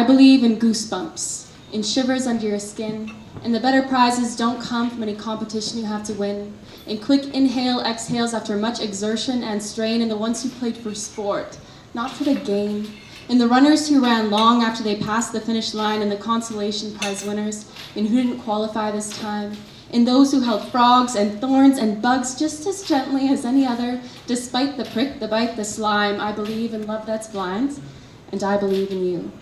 believe in goosebumps, in shivers under your skin, and the better prizes don't come from any competition you have to win, in quick inhale, exhales after much exertion and strain, in the ones who played for sport, not for the game, in the runners who ran long after they passed the finish line, and the consolation prize winners, in who didn't qualify this time, in those who held frogs and thorns and bugs just as gently as any other, despite the prick, the bite, the slime. I believe in love that's blind, and I believe in you.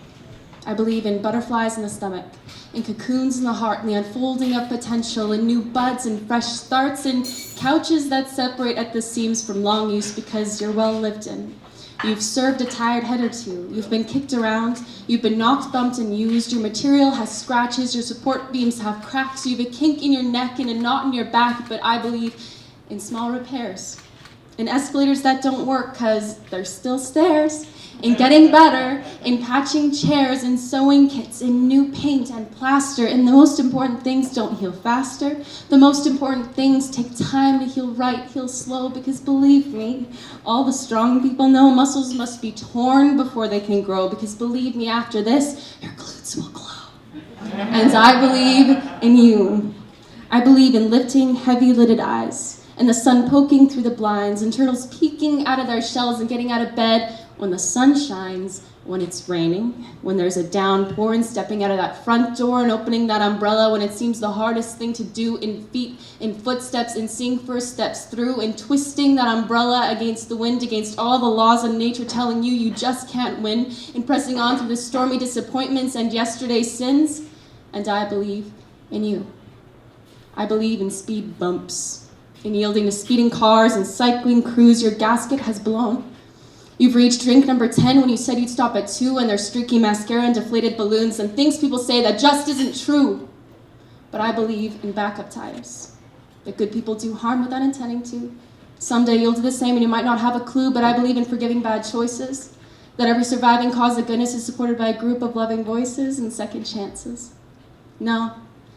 I believe in butterflies in the stomach, in cocoons in the heart, in the unfolding of potential, in new buds and fresh starts, in couches that separate at the seams from long use because you're well lived in. You've served a tired head or two. You've been kicked around. You've been knocked, bumped, and used. Your material has scratches. Your support beams have cracks. You have a kink in your neck and a knot in your back, but I believe in small repairs, in escalators that don't work because they're still stairs, in getting better, in patching chairs, in sewing kits, in new paint and plaster, and the most important things don't heal faster. The most important things take time to heal right, heal slow, because believe me, all the strong people know muscles must be torn before they can grow, because believe me, after this, your glutes will glow. And I believe in you. I believe in lifting heavy-lidded eyes, and the sun poking through the blinds, and turtles peeking out of their shells and getting out of bed when the sun shines, when it's raining, when there's a downpour, and stepping out of that front door and opening that umbrella when it seems the hardest thing to do, in feet, in footsteps, in seeing first steps through, and twisting that umbrella against the wind, against all the laws of nature telling you just can't win, in pressing on through the stormy disappointments and yesterday's sins. And I believe in you. I believe in speed bumps, in yielding to speeding cars and cycling crews. Your gasket has blown. You've reached drink number 10 when you said you'd stop at 2, and there's streaky mascara and deflated balloons and things people say that just isn't true. But I believe in backup tires, that good people do harm without intending to. Someday you'll do the same and you might not have a clue, but I believe in forgiving bad choices, that every surviving cause of goodness is supported by a group of loving voices and second chances. No.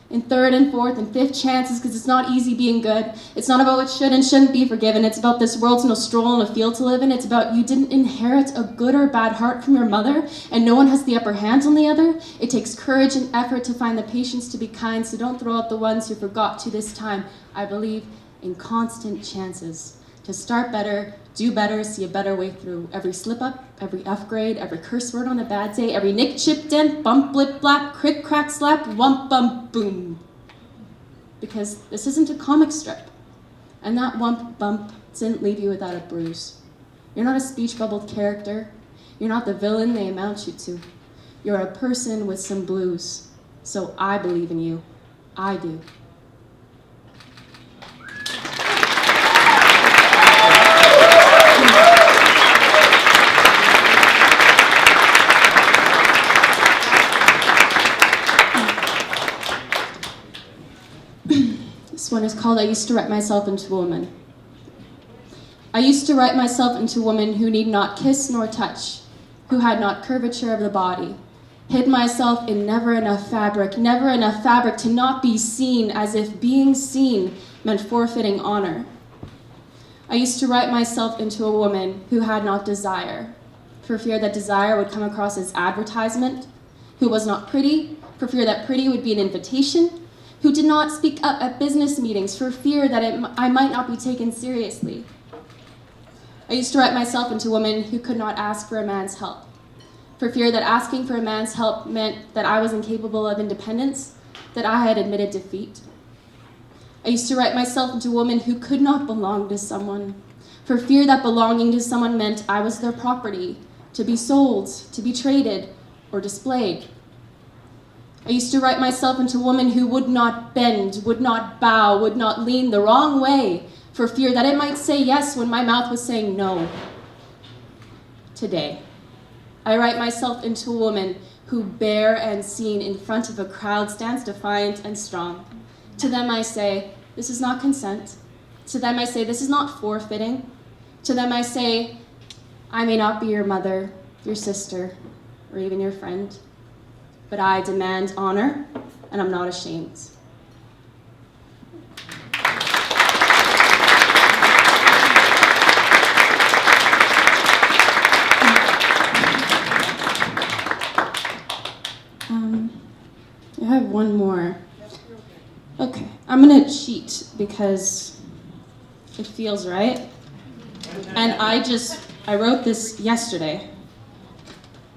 In third and fourth and fifth chances, because it's not easy being good. It's not about what should and shouldn't be forgiven. It's about this world's no stroll and a field to live in. It's about you didn't inherit a good or bad heart from your mother, and no one has the upper hand on the other. It takes courage and effort to find the patience to be kind, so don't throw out the ones who forgot to this time. I believe in constant chances to start better, do better, see a better way through. Every slip up, every F grade, every curse word on a bad day, every nick, chip, dent, bump, blip, blap, crick, crack, slap, wump, bump, boom. Because this isn't a comic strip. And that wump, bump didn't leave you without a bruise. You're not a speech bubbled character. You're not the villain they amount you to. You're a person with some blues. So I believe in you. I do. This one is called I Used to Write Myself into a Woman. I used to write myself into a woman who need not kiss nor touch, who had not curvature of the body, hid myself in never enough fabric to not be seen, as if being seen meant forfeiting honor. I used to write myself into a woman who had not desire, for fear that desire would come across as advertisement, who was not pretty, for fear that pretty would be an invitation, who did not speak up at business meetings for fear that I might not be taken seriously. I used to write myself into a woman who could not ask for a man's help, for fear that asking for a man's help meant that I was incapable of independence, that I had admitted defeat. I used to write myself into a woman who could not belong to someone, for fear that belonging to someone meant I was their property, to be sold, to be traded, or displayed. I used to write myself into a woman who would not bend, would not bow, would not lean the wrong way, for fear that it might say yes when my mouth was saying no. Today, I write myself into a woman who, bare and seen in front of a crowd, stands defiant and strong. To them I say, this is not consent. To them I say, this is not forfeiting. To them I say, I may not be your mother, your sister, or even your friend, but I demand honor, and I'm not ashamed. I'm gonna cheat because it feels right. And I wrote this yesterday.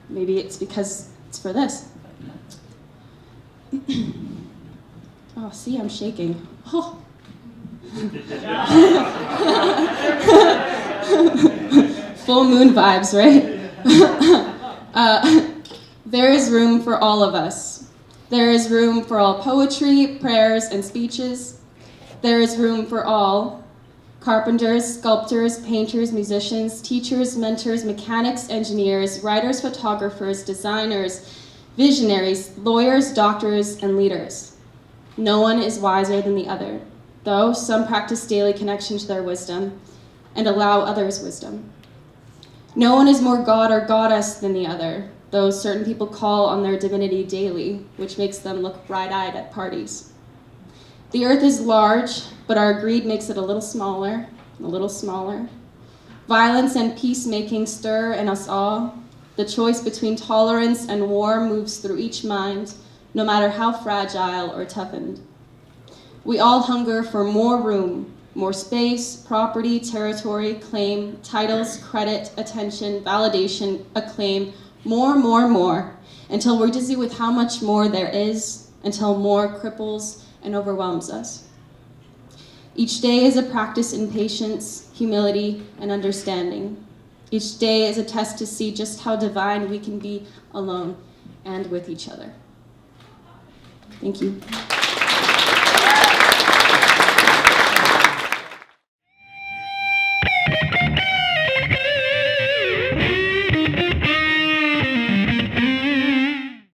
Maybe it's because it's for this. Oh, see, I'm shaking. Oh. Full moon vibes, right? There is room for all of us. There is room for all poetry, prayers, and speeches. There is room for all carpenters, sculptors, painters, musicians, teachers, mentors, mechanics, engineers, writers, photographers, designers, visionaries, lawyers, doctors, and leaders. No one is wiser than the other, though some practice daily connection to their wisdom and allow others wisdom. No one is more god or goddess than the other, though certain people call on their divinity daily, which makes them look bright-eyed at parties. The earth is large, but our greed makes it a little smaller, a little smaller. Violence and peacemaking stir in us all. The choice between tolerance and war moves through each mind, no matter how fragile or toughened. We all hunger for more room, more space, property, territory, claim, titles, credit, attention, validation, acclaim, more, until we're dizzy with how much more there is, until more cripples and overwhelms us. Each day is a practice in patience, humility, and understanding. Each day is a test to see just how divine we can be alone and with each other. Thank you.